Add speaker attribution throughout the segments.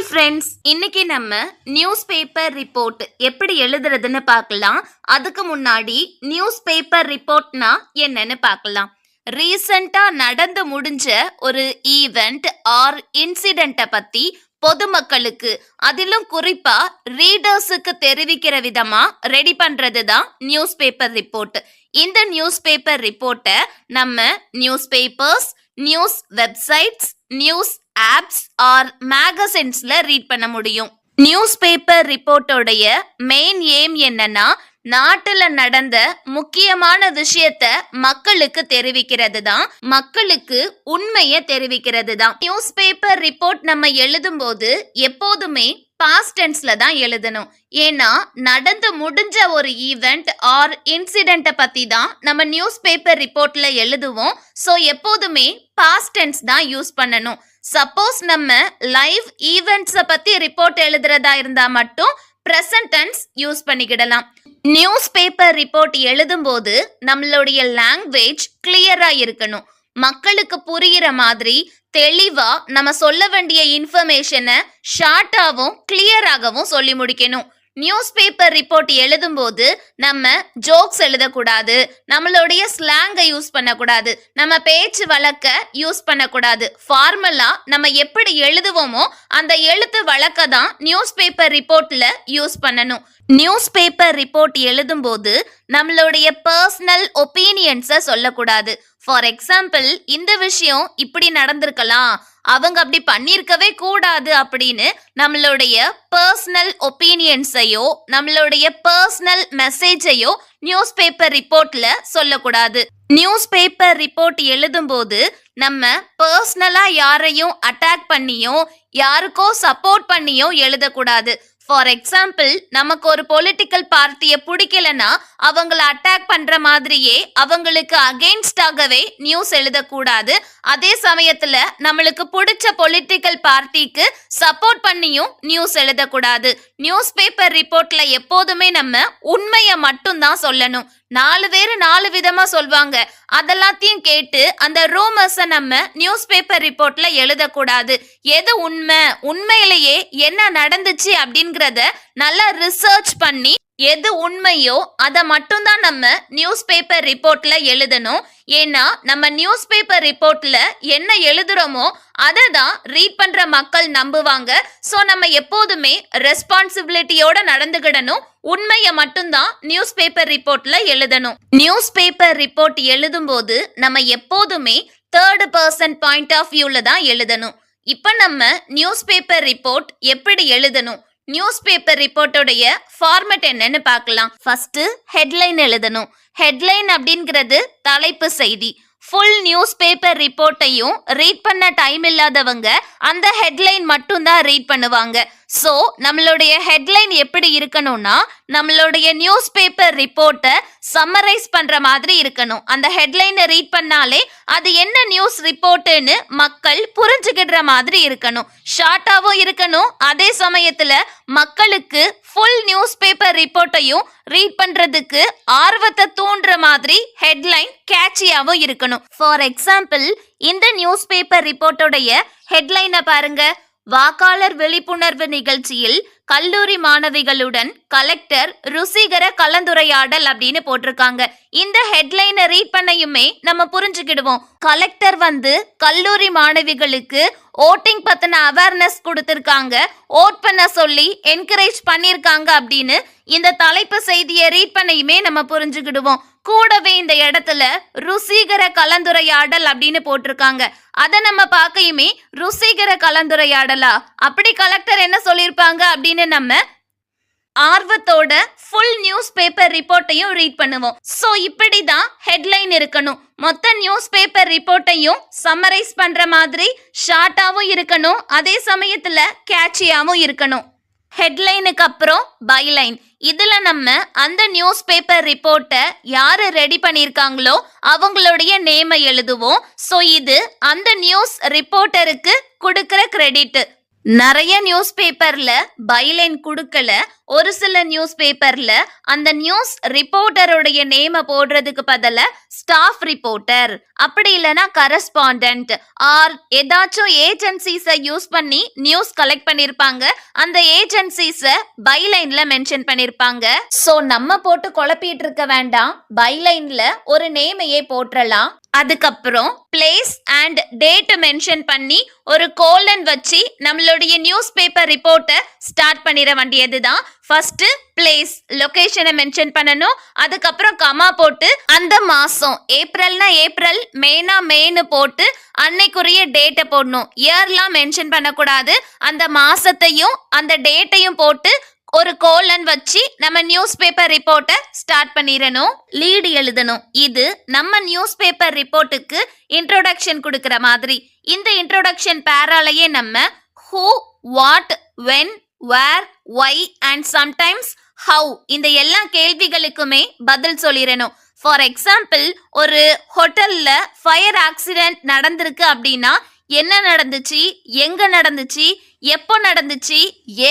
Speaker 1: Hi friends, இன்னைக்கு நம்ம news paper report எப்படி எழுதுறதுன்னு பார்க்கலாம். அதுக்கு முன்னாடி நியூஸ் பேப்பர் ரிப்போர்ட்னா என்னன்னு பார்க்கலாம். ரீசெண்டா நடந்து முடிஞ்ச ஒரு ஈவெண்ட் ஆர் இன்சிடென்ட்டை பத்தி பொதுமக்களுக்கு, அதிலும் குறிப்பா ரீடர்ஸுக்கு தெரிவிக்கிற விதமா ரெடி பண்றது தான் நியூஸ் பேப்பர் ரிப்போர்ட். இந்த நியூஸ் பேப்பர் ரிப்போர்ட்டை நம்ம news papers, news websites, news apps or மேகசின்ஸ்ல ரீட் பண்ண முடியும். நியூஸ் பேப்பர் ரிப்போர்ட்டோடைய மெயின் எய்ம் என்னன்னா, நாட்டுல நடந்த முக்கியமான விஷயத்த மக்களுக்கு தெரிவிக்கிறது தான், மக்களுக்கு உண்மையை தெரிவிக்கிறது தான். நியூஸ் பேப்பர் ரிப்போர்ட் நம்ம எழுதும் போது எப்போதுமே பாஸ்ட் டென்ஸ்ல தான் எழுதணும். ஏன்னா நடந்து முடிஞ்ச ஒரு ஈவெண்ட் ஆர் இன்சிடென்ட்டை பத்தி தான் நம்ம நியூஸ் பேப்பர் ரிப்போர்ட்ல எழுதுவோம். ஸோ எப்போதுமே பாஸ்ட் டென்ஸ் தான் யூஸ் பண்ணணும். சப்போஸ் நம்ம லைவ் ஈவெண்ட்ஸை பத்தி ரிப்போர்ட் எழுதுறதா இருந்தா மட்டும் பிரசன்ட் டென்ஸ் யூஸ் பண்ணிக்கிடலாம். நியூஸ் பேப்பர் ரிப்போர்ட் எழுதும் போது நம்மளுடைய லாங்குவேஜ் கிளியரா இருக்கணும். மக்களுக்கு புரிகிற மாதிரி தெளிவா நம்ம சொல்ல வேண்டிய இன்ஃபர்மேஷனை ஷார்ட்டாகவும் கிளியராகவும் சொல்லி முடிக்கணும். நியூஸ் பேப்பர் ரிப்போர்ட் எழுதும் போது நம்ம ஜோக்ஸ் எழுதக்கூடாது, நம்மளுடைய ஸ்லாங்கை யூஸ் பண்ணக்கூடாது, நம்ம பேச்சு வழக்க யூஸ் பண்ணக்கூடாது. ஃபார்மலா நம்ம எப்படி எழுதுவோமோ அந்த எழுத்து வழக்க தான் நியூஸ் பேப்பர் ரிப்போர்ட்ல யூஸ் பண்ணணும். நியூஸ் பேப்பர் ரிப்போர்ட் எழுதும் போது நம்மளுடைய பர்சனல் ஒப்பீனியன்ஸை சொல்லக்கூடாது. ஃபார் எக்ஸாம்பிள், இந்த விஷயம் இப்படி நடந்திருக்கலாம், அவங்க அப்படி பண்ணியிருக்கவே கூடாது அப்படின்னு நம்மளுடைய பர்சனல் ஒப்பீனியன்ஸையோ நம்மளுடைய பர்சனல் மெசேஜையோ நியூஸ் பேப்பர் ரிப்போர்ட்ல சொல்லக்கூடாது. நியூஸ் பேப்பர் ரிப்போர்ட் எழுதும் போது நம்ம பர்சனலா யாரையும் அட்டாக் பண்ணியோ யாருக்கோ சப்போர்ட் பண்ணியோ எழுதக்கூடாது. ஃபார் எக்ஸாம்பிள், நமக்கு ஒரு பொலிட்டிக்கல் பார்ட்டியை பிடிக்கலன்னா அவங்கள அட்டாக் பண்ற மாதிரியே அவங்களுக்கு அகெயின்ஸ்டாகவே நியூஸ் எழுதக்கூடாது. அதே சமயத்துல நம்மளுக்கு பிடிச்ச பொலிட்டிக்கல் பார்ட்டிக்கு சப்போர்ட் பண்ணியும் நியூஸ் எழுதக்கூடாது. நியூஸ் பேப்பர் ரிப்போர்ட்ல எப்போதுமே நம்ம உண்மையை மட்டும்தான் சொல்லணும். 4 பேர் 4 விதமா சொல்வாங்க, அதெல்லாத்தையும் கேட்டு அந்த ரூமர்ஸை நம்ம நியூஸ் பேப்பர் ரிப்போர்ட்ல எழுதக்கூடாது. எது உண்மை, உண்மையிலேயே என்ன நடந்துச்சு அப்படிங்கிறத நல்லா ரிசர்ச் பண்ணி எது உண்மையோ அதை மட்டும்தான் நம்ம நியூஸ் பேப்பர் ரிப்போர்ட்ல எழுதணும். ஏன்னா நம்ம நியூஸ் பேப்பர் ரிப்போர்ட்ல என்ன எழுதுறோமோ அதை தான் ரீட் பண்ற மக்கள் நம்புவாங்க. ஸோ நம்ம எப்போதுமே ரெஸ்பான்சிபிலிட்டியோட நடந்துக்கிடணும். உண்மையை மட்டும்தான் நியூஸ் பேப்பர் ரிப்போர்ட்ல எழுதணும். நியூஸ் பேப்பர் ரிப்போர்ட் எழுதும் போது நம்ம எப்போதுமே 3rd person பாயிண்ட் ஆஃப் வியூல தான் எழுதணும். இப்போ நம்ம நியூஸ் பேப்பர் ரிப்போர்ட் எப்படி எழுதணும், நியூஸ் பேப்பர் ரிப்போர்ட்டோடைய ஃபார்மேட் என்னன்னு பார்க்கலாம். ஃபர்ஸ்ட் ஹெட்லைன் எழுதணும். ஹெட்லைன் அப்படிங்கிறது தலைப்பு செய்தி. ஃபுல் நியூஸ் பேப்பர் ரிப்போர்ட்டையும் ரீட் பண்ண டைம் இல்லாதவங்க அந்த ஹெட்லைன் மட்டும் தான் ரீட் பண்ணுவாங்க. ஸோ நம்மளுடைய ஹெட்லைன் எப்படி இருக்கணும்னா, நம்மளுடைய நியூஸ் பேப்பர் ரிப்போர்ட்டை சம்மரைஸ் பண்ற மாதிரி இருக்கணும். அந்த ஹெட்லைனை ரீட் பண்ணாலே அது என்ன நியூஸ் ரிப்போர்ட்டுன்னு மக்கள் புரிஞ்சுக்கிற மாதிரி இருக்கணும். ஷார்ட்டாகவும் இருக்கணும். அதே சமயத்துல மக்களுக்கு ஃபுல் நியூஸ் பேப்பர் ரிப்போர்ட்டையும் ரீட் பண்றதுக்கு ஆர்வத்தை தூண்டுற மாதிரி ஹெட்லைன் கேட்சியாகவும் இருக்கணும். ஃபார் எக்ஸாம்பிள், இந்த நியூஸ் பேப்பர் ரிப்போர்ட்டோடைய ஹெட்லைனை பாருங்க. வாக்காளர் விழிப்புணர்வு நிகழ்ச்சியில் கல்லூரி மாணவிகளுடன் கலெக்டர் ருசிகர கலந்துரையாடல் அப்படின்னு போட்டிருக்காங்க. இந்த ஹெட்லைனை ரீட் பண்ணையுமே நம்ம புரிஞ்சுக்கிடுவோம். கலெக்டர் கல்லூரி மாணவிகளுக்கு ஓட்டிங் பத்தின அவேர்னஸ் கொடுத்திருக்காங்க, ஓட் பண்ண சொல்லி என்கரேஜ் பண்ணியிருக்காங்க அப்படின்னு இந்த தலைப்பு செய்தியை ரீட் பண்ணையுமே நம்ம புரிஞ்சுக்கிடுவோம். கூடவே இந்த இடத்துல ருசிகர கலந்துரையாடல் அப்படின்னு போட்டிருக்காங்க. அதை நம்ம பார்க்கையுமே ருசிகர கலந்துரையாடலா, அப்படி கலெக்டர் என்ன சொல்லியிருப்பாங்க அப்படின்னு நம்ம ஆர்வத்தோட ஃபுல் நியூஸ் பேப்பர் ரிப்போர்ட்டையும் ரீட் பண்ணுவோம். ஸோ இப்படி தான் ஹெட்லைன் இருக்கணும். மொத்த நியூஸ் பேப்பர் ரிப்போர்ட்டையும் சம்மரைஸ் பண்ற மாதிரி ஷார்ட்டாகவும் இருக்கணும், அதே சமயத்துல கேட்சியாகவும் இருக்கணும். ஹெட்லைனுக்கு அப்புறம் பைலைன். இதுல நம்ம அந்த நியூஸ் பேப்பர் ரிப்போர்ட்டை யாரு ரெடி பண்ணியிருக்காங்களோ அவங்களுடைய நேமை எழுதுவோம். ஸோ இது அந்த நியூஸ் ரிப்போர்ட்டருக்கு கொடுக்கிற கிரெடிட். நிறைய நியூஸ் பேப்பர்ல பைலைன் கொடுக்கல, ஒரு சில நியூஸ் பேப்பர்ல அந்த நியூஸ் ரிப்போர்ட்டருடைய நேம போடுறதுக்கு பதிலா ஸ்டாஃப் ரிப்போர்ட்டர், அப்படி இல்லைன்னா கரஸ்பாண்டன்ட் ஆர் ஏதாச்சும் ஏஜென்சிஸை யூஸ் பண்ணி நியூஸ் கலெக்ட் பண்ணிருப்பாங்க. அந்த ஏஜென்சிஸை பைலைன்ல மென்ஷன் பண்ணிருப்பாங்க. சோ நம்ம போட்டு குழப்பிட்டு இருக்க வேண்டாம், பைலைன்ல ஒரு நேமையே போட்டுறலாம். அதுக்கப்புறம் பிளேஸ் அண்ட் டேட் மென்ஷன் பண்ணி ஒரு கோலன் வச்சு நம்மளுடைய நியூஸ் பேப்பர் ரிப்போர்ட்டை ஸ்டார்ட் பண்ணிட வேண்டியதுதான். ஃபர்ஸ்ட் பிளேஸ் லொகேஷனை மென்ஷன் பண்ணணும். அதுக்கப்புறம் கமா போட்டு அந்த மாசம் ஏப்ரல்னா ஏப்ரல், மேனா மேன்னு போட்டு அன்னைக்குரிய டேட்டை போடணும். இயர்லாம் மென்ஷன் பண்ணக்கூடாது. அந்த மாசத்தையும் அந்த டேட்டையும் போட்டு ஒரு கோலன் வச்சு நம்ம நியூஸ் பேப்பர் ரிப்போர்ட்டை ஸ்டார்ட் பண்ணிடணும். லீடு எழுதணும். இது நம்ம நியூஸ் பேப்பர் ரிப்போர்ட்டுக்கு இன்ட்ரோடக்ஷன் கொடுக்கிற மாதிரி. இந்த இன்ட்ரோடக்ஷன் பேராலேயே நம்ம who, what, when, where, why and sometimes how இந்த எல்லா கேள்விகளுக்குமே பதில் சொல்லிடணும். ஃபார் எக்ஸாம்பிள், ஒரு ஹோட்டல்ல ஃபயர் ஆக்சிடென்ட் நடந்திருக்கு அப்படின்னா என்ன நடந்துச்சு, எங்க நடந்துச்சு, எப்போ நடந்துச்சு,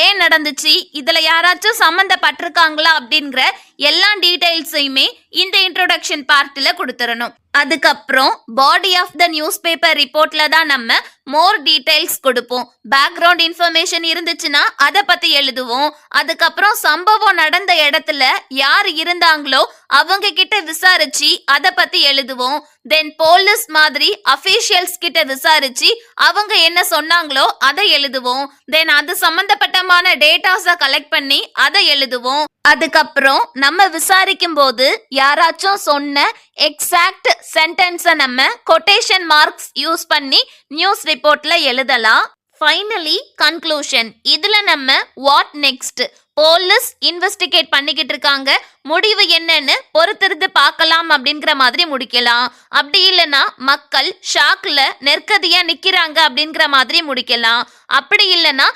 Speaker 1: ஏன் நடந்துச்சு, இதுல யாராச்சும் சம்பந்தப்பட்டிருக்காங்களா அப்படிங்கிற எல்லா டீடைல்ஸையுமே இந்த இன்ட்ரோடக்ஷன் பார்ட்ல கொடுத்துடணும். அதுக்கப்புறம் body of the news paper ரிப்போர்ட்ல தான் நம்ம மோர் டீடைல்ஸ் கொடுப்போம். பேக்ரவுண்ட் இன்ஃபர்மேஷன் இருந்துச்சுன்னா அதை பத்தி எழுதுவோம். அதுக்கப்புறம் சம்பவம் நடந்த இடத்துல யார் இருந்தாங்களோ அவங்க கிட்ட விசாரிச்சு அதை பத்தி எழுதுவோம். தென் போலீஸ் மாதிரி அபிஷியல்ஸ் கிட்ட விசாரிச்சு அவங்க என்ன சொன்னாங்களோ அதை எழுதுவோம். தென் அது சம்பந்தப்பட்டமான டேட்டாஸை கலெக்ட் பண்ணி அதை எழுதுவோம். அதுக்கப்புறம் நம்ம விசாரிக்கும் போது யாராச்சும் சொன்ன எக்ஸாக்ட் சென்டென்ஸை நம்ம கொட்டேஷன் மார்க்ஸ் யூஸ் பண்ணி நியூஸ் ரிப்போர்ட்ல எழுதலாம். Finally conclusion. இதுல நம்ம வாட் நெக்ஸ்ட், போலீஸ் இன்வெஸ்டிகேட் பண்ணிக்கிட்டு இருக்காங்க, முடிவு என்னன்னு பொறுத்திருந்து பார்க்கலாம் அப்படிங்கிற மாதிரி முடிக்கலாம். அப்படி இல்லைன்னா மக்கள் ஷாக்ல நெருக்கதியா நிக்கிறாங்க அப்படிங்கிற மாதிரி முடிக்கலாம். அப்படி இல்லைன்னா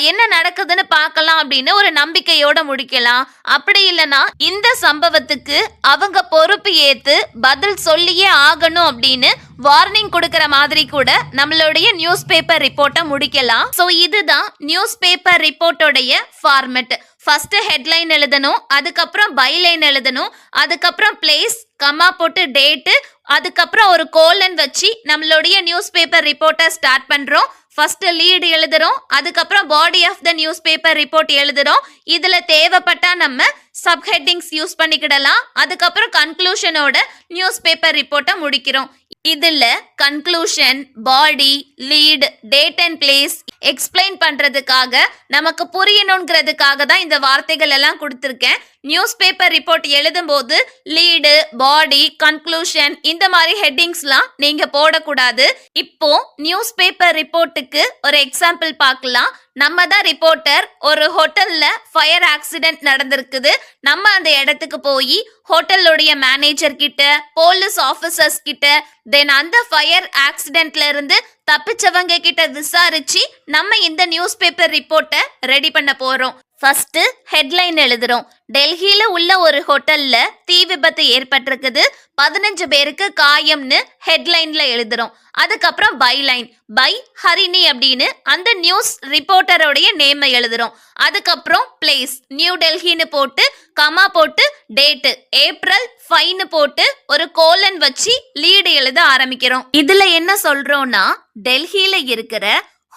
Speaker 1: என்ன நடக்குதுன்னு பார்க்கலாம் அப்படின்னு ஒரு நம்பிக்கையோட முடிக்கலாம். அப்படி இல்லைன்னா இந்த சம்பவத்துக்கு அவங்க பொறுப்பு ஏத்து பதில் சொல்லியே ஆகணும் அப்படின்னு வார்னிங் கொடுக்கிற மாதிரி கூட நம்மளுடைய நியூஸ் பேப்பர் ரிப்போர்ட்டை முடிக்கலாம். ஸோ இதுதான் நியூஸ் பேப்பர் ரிப்போர்ட்டோடைய ஃபார்மெட். ஃபர்ஸ்ட் ஹெட்லைன் எழுதணும், அதுக்கப்புறம் பைலைன் எழுதணும், அதுக்கப்புறம் பிளேஸ், கமா போட்டு டேட்டு, அதுக்கப்புறம் ஒரு கோலன் வச்சு நம்மளுடைய நியூஸ் பேப்பர் ரிப்போர்ட்டை ஸ்டார்ட் பண்றோம். ஃபர்ஸ்ட் லீடு எழுதுறோம், அதுக்கப்புறம் body of the news paper report எழுதுறோம். இதுல தேவைப்பட்டா நம்ம சப்ஹெட்டிங்ஸ் யூஸ் பண்ணிக்கிடலாம். அதுக்கப்புறம் கன்க்ளூஷனோட நியூஸ் பேப்பர் ரிப்போர்ட்டை முடிக்கிறோம். இதுல conclusion, body, lead, date and place explain பண்றதுக்காக நமக்கு புரியணுங்கிறதுக்காக தான் இந்த வார்த்தைகள் எல்லாம் கொடுத்துருக்கேன். நியூஸ் பேப்பர் ரிப்போர்ட் எழுதும் போது லீடு, பாடி, கன்க்ளூஷன் இந்த மாதிரி ஹெட்டிங்ஸ்லாம் நீங்க போடக்கூடாது. இப்போ நியூஸ் பேப்பர் ரிப்போர்ட்டுக்கு ஒரு எக்ஸாம்பிள் பார்க்கலாம். நம்ம தான் ரிப்போர்ட்டர். ஒரு ஹோட்டல்ல ஃபயர் ஆக்சிடென்ட் நடந்திருக்குது. நம்ம அந்த இடத்துக்கு போய் ஹோட்டலுடைய மேனேஜர் கிட்ட, போலீஸ் ஆபீசர்ஸ் கிட்ட, தென் அந்த ஃபயர் ஆக்சிடென்ட்ல இருந்து தப்பிச்சவங்க கிட்ட விசாரிச்சு நம்ம இந்த நியூஸ் பேப்பர் ரிப்போர்ட்டை ரெடி பண்ண போறோம். ஃபர்ஸ்ட் ஹெட்லைன் எழுதுறோம். டெல்லியில உள்ள ஒரு ஹோட்டல்ல தீ விபத்து ஏற்பட்டிருக்குது, 15 பேருக்கு காயம்னு ஹெட்லைன்ல எழுதுறோம். அதுக்கப்புறம் பைலைன், பை ஹரிணி அப்படின்னு அந்த நியூஸ் ரிப்போர்ட்டரோடைய நேம் எழுதுறோம். அதுக்கப்புறம் பிளேஸ், நியூ டெல்லின்னு போட்டு கமா போட்டு டேட்டு ஏப்ரல் 5ன்னு போட்டு ஒரு கோலன் வச்சு லீடு எழுத ஆரம்பிக்கிறோம். இதுல என்ன சொல்றோம்னா, டெல்லியில இருக்கிற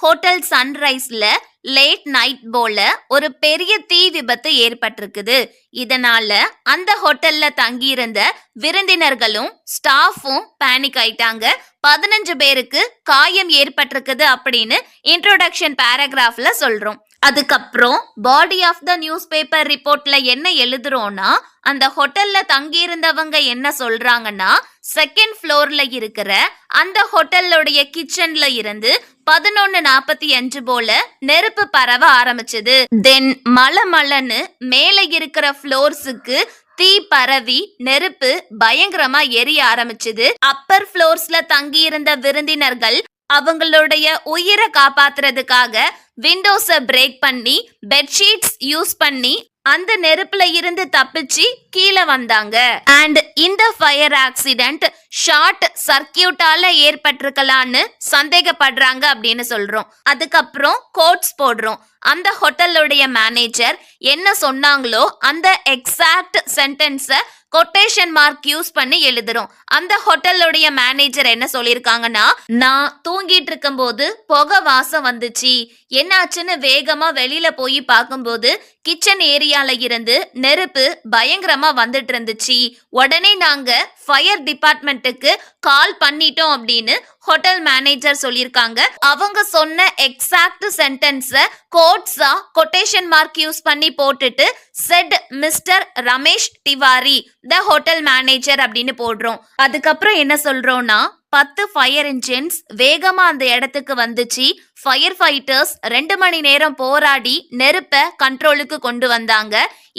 Speaker 1: ஹோட்டல் சன்ரைஸ்ல லேட் நைட் போல ஒரு பெரிய தீ விபத்து ஏற்பட்டிருக்குது. இதனால அந்த ஹோட்டல்ல தங்கியிருந்த விருந்தினர்களும் ஸ்டாஃபும் பேனிக் ஆயிட்டாங்க. 15 பேருக்கு காயம் ஏற்பட்டிருக்குது அப்படின்னு இன்ட்ரோடக்ஷன் பேராகிராஃப்ல சொல்றோம். அதுக்கப்புறம் body of the news paper ரிப்போர்ட்ல என்ன எழுதுறோம்னா, அந்த ஹோட்டல்ல தங்கியிருந்தவங்க என்ன சொல்றாங்கன்னா, செகண்ட் ஃப்ளோர்ல இருக்கிற அந்த ஹோட்டலுடைய கிச்சன்ல இருந்து 11:45 போல நெருப்பு பரவ ஆரம்பிச்சது. தென் மலன்னு மேல இருக்கிற ஃப்ளோர்ஸுக்கு தீ பரவி நெருப்பு பயங்கரமா எரிய ஆரம்பிச்சது. அப்பர் ஃப்ளோர்ஸ்ல தங்கியிருந்த விருந்தினர்கள் அவங்களுடைய உயிரை காப்பாத்துறதுக்காக விண்டோஸை பிரேக் பண்ணி பெட்ஷீட்ஸ் யூஸ் பண்ணி அந்த நெருப்புல இருந்து தப்பிச்சு கீழே வந்தாங்க. அண்ட் இந்த ஃபயர் ஆக்சிடென்ட் ஷார்ட் சர்க்கியூட்டால ஏற்பட்டிருக்கலான்னு சந்தேகப்படுறாங்க அப்படின்னு சொல்றோம். அதுக்கப்புறம் கோட்ஸ் போடுறோம். அந்த ஹோட்டலுடைய மேனேஜர் என்ன சொன்னாங்களோ அந்த எக்ஸாக்ட் சென்டென்ஸை கொட்டேஷன் மார்க் யூஸ் பண்ணி எழுதுறோம். அந்த ஹோட்டலுடைய மேனேஜர் என்ன சொல்லியிருக்காங்கன்னா, நான் தூங்கிட்டு இருக்கும்போது புகை வாசம் வந்துச்சு, என்னாச்சுன்னு வேகமா வெளியில போய் பார்க்கும்போது கிச்சன் ஏரியால இருந்து நெருப்பு பயங்கரமா வந்துட்டு இருந்துச்சு. உடனே நாங்க ஃபயர் டிபார்ட்மெண்ட்டுக்கு கால் பண்ணிட்டோம் அப்படின்னு ஹோட்டல் மேனேஜர் சொல்லியிருக்காங்க. அவங்க சொன்ன எக்ஸாக்ட் சென்டென்ஸை கோட்ஸா கொட்டேஷன் மார்க் யூஸ் பண்ணி போட்டுட்டு set mister Ramesh Tiwari the hotel manager அப்படின்னு போடுறோம். அதுக்கப்புறம் என்ன சொல்றோம்னா, 10 ஃபயர் இன்ஜின்ஸ் வேகமா அந்த இடத்துக்கு வந்துச்சு. ஃபயர் ஃபைட்டர்ஸ் 2 மணி நேரம் போராடி நெருப்பை கண்ட்ரோலுக்கு கொண்டு வந்தாங்க.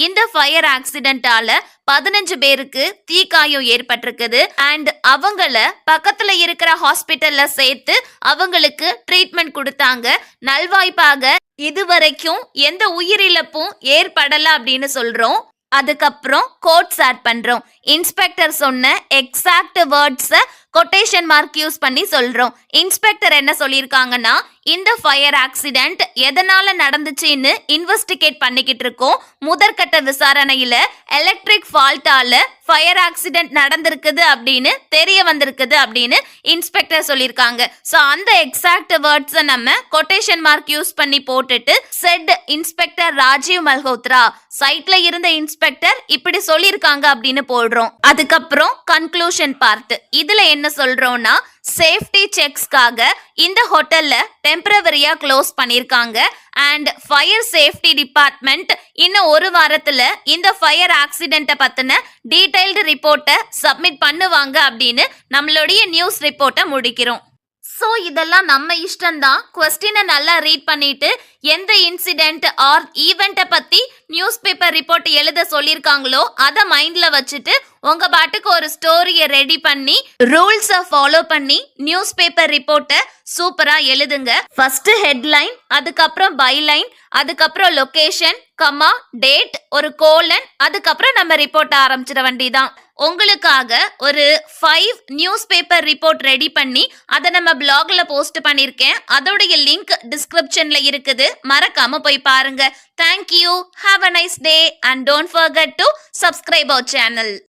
Speaker 1: இந்த ஃபயர் ஆக்சிடென்டால 15 பேருக்கு தீக்காயம் ஏற்பட்டிருக்குது. அண்ட் அவங்கள பக்கத்துல இருக்கிற ஹாஸ்பிட்டல்ல சேர்த்து அவங்களுக்கு ட்ரீட்மெண்ட் கொடுத்தாங்க. நல்வாய்ப்பாக இதுவரைக்கும் எந்த உயிரிழப்பும் ஏற்படல அப்படின்னு சொல்றோம். அதுக்கப்புறம் கோட்ஸ் ஆட் பண்றோம். இன்ஸ்பெக்டர் சொன்ன எக்ஸாக்ட் வேர்ட்ஸை கொட்டேஷன் மார்க் யூஸ் பண்ணி சொல்றோம். இன்ஸ்பெக்டர் என்ன சொல்லியிருக்காங்கன்னா, இந்த ஃபயர் ஆக்சிடென்ட் எதனால நடந்துச்சுன்னு இன்வெஸ்டிகேட் பண்ணிக்கிட்டு இருக்கோம். முதற்கட்ட விசாரணையில எலக்ட்ரிக் ஃபால்ட்டால ஃபயர் ஆக்சிடென்ட் நடந்திருக்குது அப்படின்னு தெரிய வந்திருக்குது அப்படின்னு இன்ஸ்பெக்டர் சொல்லியிருக்காங்க. ஸோ அந்த எக்ஸாக்ட் வேர்ட்ஸை நம்ம கொட்டேஷன் மார்க் யூஸ் பண்ணி போட்டுட்டு செட் இன்ஸ்பெக்டர் ராஜீவ் மல்ஹோத்ரா, சைட்ல இருந்த இன்ஸ்பெக்டர் இப்படி சொல்லியிருக்காங்க அப்படின்னு போடுறோம். அதுக்கப்புறம் கன்க்ளூஷன் பார்ட். இதுல என்ன சொல்றோம்னா, சேஃப்டி செக்ஸ்க்காக இந்த ஹோட்டல்ல டெம்பரவரியா க்ளோஸ் பண்ணிருக்காங்க. அண்ட் ஃபயர் சேஃப்டி டிபார்ட்மெண்ட் இன்னும் ஒரு வாரத்துல இந்த ஃபயர் ஆக்சிடென்ட்டை பத்தின டீடைல்டு ரிப்போர்ட்டை சப்மிட் பண்ணுவாங்க அப்படின்னு நம்மளுடைய நியூஸ் ரிப்போர்ட்டை முடிக்கிறோம். ஸோ இதெல்லாம் நம்ம இஷ்டம்தான். கொஸ்டினை நல்லா ரீட் பண்ணிட்டு எந்த இன்சிடென்ட் ஆர் ஈவெண்ட்டை பற்றி நியூஸ் பேப்பர் ரிப்போர்ட் எழுத சொல்லியிருக்காங்களோ அதை மைண்டில் வச்சுட்டு உங்கள் பாட்டுக்கு ஒரு ஸ்டோரியை ரெடி பண்ணி ரூல்ஸை ஃபாலோ பண்ணி நியூஸ் பேப்பர் ரிப்போர்ட்டை சூப்பராக எழுதுங்க. ஃபர்ஸ்ட் ஹெட்லைன், அதுக்கப்புறம் பைலைன், அதுக்கப்புறம் லொகேஷன், கமா, டேட், ஒரு கோலன், அதுக்கப்புறம் நம்ம ரிப்போர்ட் ஆரம்பிச்சிட வேண்டியதான். உங்களுக்காக ஒரு 5 நியூஸ் பேப்பர் ரிப்போர்ட் ரெடி பண்ணி அதை நம்ம பிளாக்ல போஸ்ட் பண்ணியிருக்கேன். அதோடைய லிங்க் டிஸ்கிரிப்ஷன்ல இருக்குது, மறக்காம போய் பாருங்க. Thank you, have a nice day and don't forget to subscribe our channel.